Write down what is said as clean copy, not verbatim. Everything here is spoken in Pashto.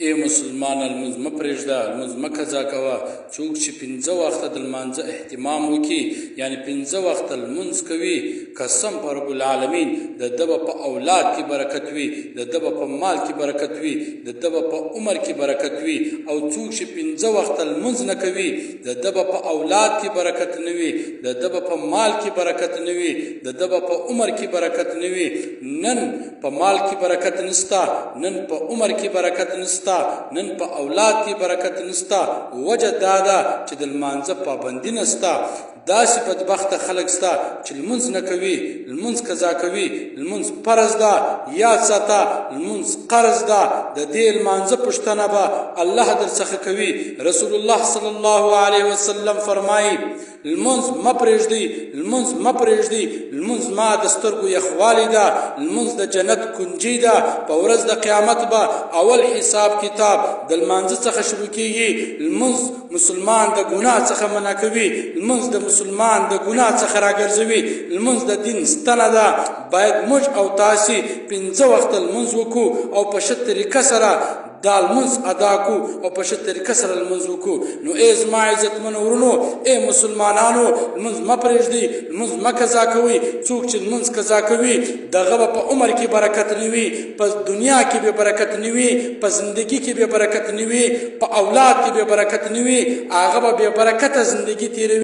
ای مسلمانه لمونځ مه پرېږده، لمونځ مه قضا کوه. څوک چې 5 وخته د لمانځه اهتمام وکړي، یعنې 5 وخته لمونځ کوي، قسم په رب العالمین د ده به په اولاد کې برکت وي، د ده به په مال کې برکت وي، د ده به په عمر کې برکت وي. او څوک چې 5 وخته لمونځ نه کوي، د ده به په اولاد کې برکت نه وي، د ده به په مال کې برکت نه وي، د ده به په عمر کې برکت نه وي. نن په مال کې برکت نسته، نن په عمر کې برکت نسته، نن په اولاد کې برکت نسته. وجه دا ده چې د لمانځه پابندي نسته. داسې بدبخته خلک سته چې لمونځ نه کوي، لمونځ قضا کوي. لمونځ فرض ده، یاد ساته، لمونځ قرض ده. د دې لمانځه پوښتنه به الله درڅخه کوي. رسول الله صلی الله علیه وسلم فرمایي لمونځ مه پرېږدئ، لمونځ مه پرېږدئ. لمونځ ما د سترګو یخوالی ده، لمونځ د جنت کنجي ده. په ورځ د قیامت به اول حساب کتاب د لمانځه څخه شروع کېږي. لمونځ مسلمان د ګناه څخه منع کوي، لمونځ د مسلمان د ګناه څخه راګرځوي. لمونځ د دین ستنه ده. باید موږ او تاسې 5 وخته لمونځ وکړو او په ښه طریقه سره دا لمونځ ادا کو او په ښه طریقه سره لمونځ وکړو. نو ای زما عزتمنو ورونو، ای مسلمانانو، لمونځ مه پرېږدئ، لمونځ مه قضا کوئ. څوک چې لمونځ قضا کوي، دغه به په عمر کې برکت نه وي، په دنیا کې به برکت نه وي، په زندگی کې به برکت نه وي، په اولاد کې به برکت نه وي. هغه به بې برکته زندگی تېروي.